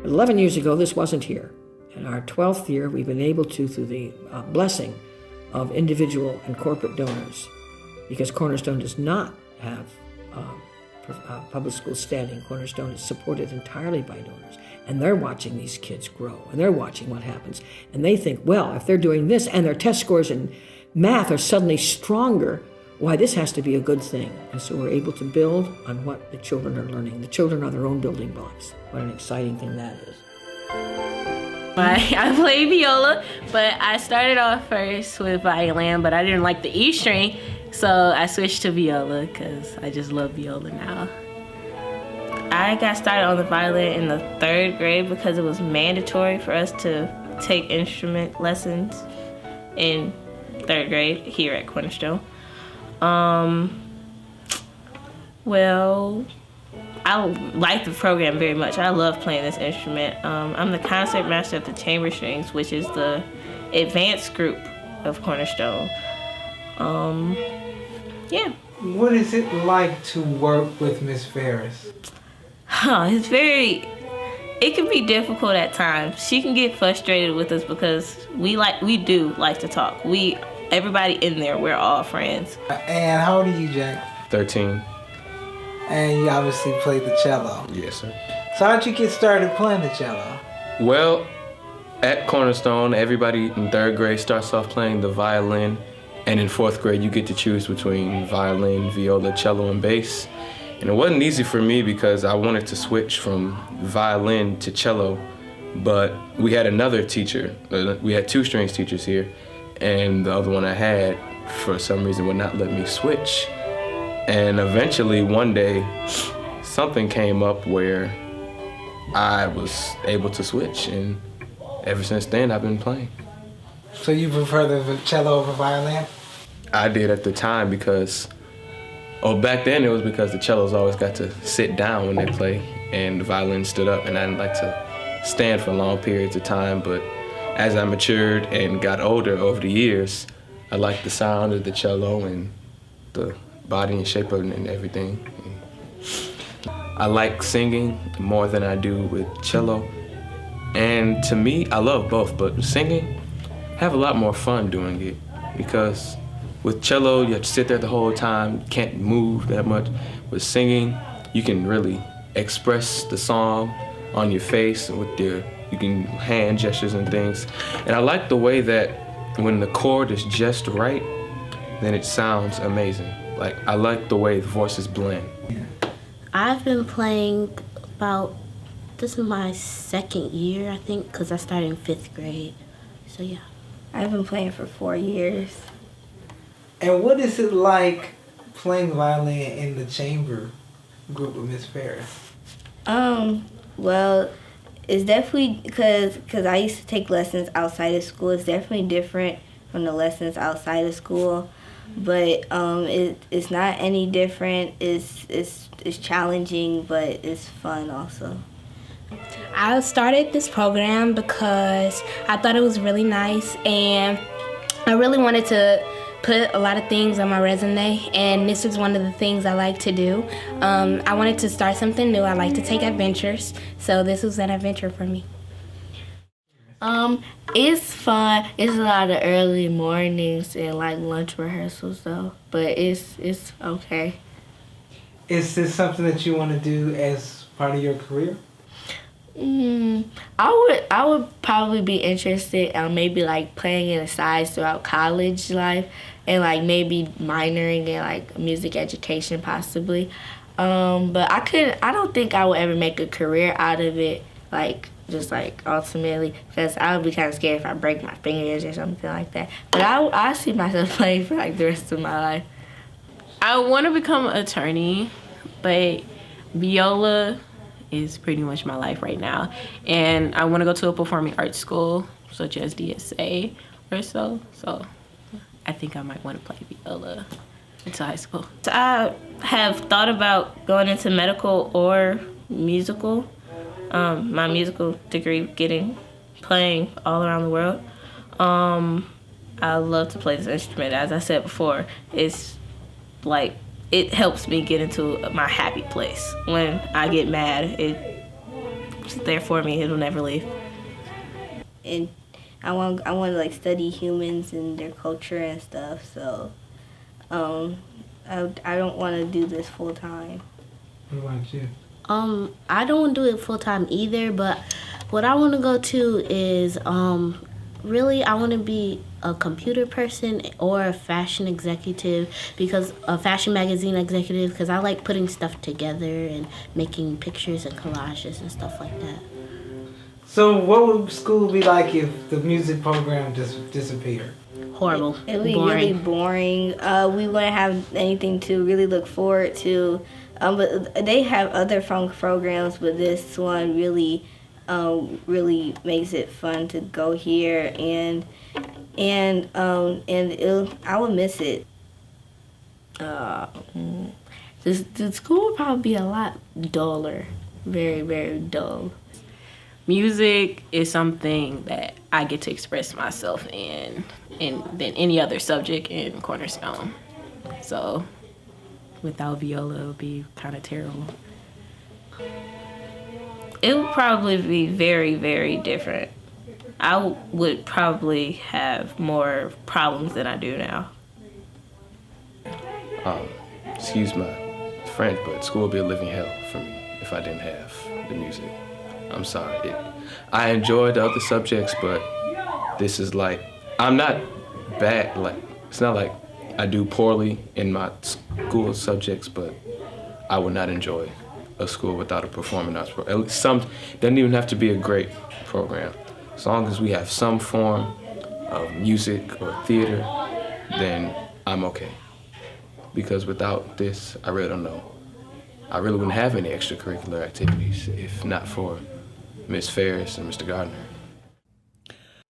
11 years ago, this wasn't here. In our 12th year, we've been able to, through the blessing of individual and corporate donors, because Cornerstone does not have public school standing. Cornerstone is supported entirely by donors. And they're watching these kids grow, and they're watching what happens. And they think, well, if they're doing this and their test scores in math are suddenly stronger, why, this has to be a good thing. And so we're able to build on what the children are learning. The children are their own building blocks. What an exciting thing that is. I play viola, but I started off first with violin, but I didn't like the E string, so I switched to viola because I just love viola now. I got started on the violin in the 3rd grade because it was mandatory for us to take instrument lessons in 3rd grade here at Cornerstone. Well, I like the program very much. I love playing this instrument. I'm the concert master of the chamber strings, which is the advanced group of Cornerstone. Yeah. What is it like to work with Miss Ferris? It can be difficult at times. She can get frustrated with us because we do like to talk. Everybody in there, we're all friends. And how old are you, Jack? 13. And you obviously played the cello. Yes, sir. So how'd you get started playing the cello? Well, at Cornerstone, everybody in 3rd grade starts off playing the violin, and in 4th grade, you get to choose between violin, viola, cello, and bass. And it wasn't easy for me because I wanted to switch from violin to cello, but we had another teacher. We had 2 strings teachers here, and the other one I had, for some reason, would not let me switch. And eventually, one day, something came up where I was able to switch, and ever since then, I've been playing. So you prefer the cello over violin? I did at the time because, back then it was because the cellos always got to sit down when they play, and the violin stood up, and I didn't like to stand for long periods of time. But as I matured and got older over the years, I liked the sound of the cello and the body and shape of it and everything. I like singing more than I do with cello. And to me, I love both, but singing, I have a lot more fun doing it because with cello, you have to sit there the whole time, can't move that much. With singing, you can really express the song on your face and you can hand gestures and things. And I like the way that when the chord is just right, then it sounds amazing. Like, I like the way the voices blend. I've been playing this is my 2nd year, I think, because I started in 5th grade. So yeah. I've been playing for 4 years. And what is it like playing violin in the chamber group with Miss Ferris? Well, it's definitely because I used to take lessons outside of school. It's definitely different from the lessons outside of school, but it's not any different. It's challenging, but it's fun also. I started this program because I thought it was really nice, and I really wanted to put a lot of things on my resume, and this is one of the things I like to do. I wanted to start something new. I like to take adventures, so this was an adventure for me. It's fun. It's a lot of early mornings and like lunch rehearsals though, but it's okay. Is this something that you want to do as part of your career? I would probably be interested in maybe like playing it aside throughout college life and like maybe minoring in like music education possibly. But I don't think I would ever make a career out of it, like just like ultimately, because I would be kind of scared if I break my fingers or something like that. But I see myself playing for like the rest of my life. I want to become an attorney, but viola is pretty much my life right now. And I want to go to a performing arts school, such as DSA or so. So I think I might want to play viola until high school. So I have thought about going into medical or musical. My musical degree, playing all around the world. I love to play this instrument. As I said before, it's like, it helps me get into my happy place. When I get mad, it there for me. It'll never leave. And I want to like study humans and their culture and stuff. So I don't want to do this full time. What about you? I don't want to do it full time either, but what I want to go to is really I want to be a computer person or a fashion executive, because a fashion magazine executive, because I like putting stuff together and making pictures and collages and stuff like that. So what would school be like if the music program just disappeared? Horrible. It would be Boring. really boring. We wouldn't have anything to really look forward to. But they have other funk programs, but this one really makes it fun to go here, and I would miss it. The school would probably be a lot duller, very, very dull. Music is something that I get to express myself in than any other subject in Cornerstone. So without viola, it would be kind of terrible. It would probably be very, very different. I would probably have more problems than I do now. Excuse my French, but school would be a living hell for me if I didn't have the music. I'm sorry. I enjoy the other subjects, but this is like, I'm not bad. Like, it's not like I do poorly in my school subjects, but I would not enjoy a school without a performing arts program. At least doesn't even have to be a great program. As long as we have some form of music or theater, then I'm okay. Because without this, I really don't know. I really wouldn't have any extracurricular activities if not for Miss Ferris and Mr. Gardner.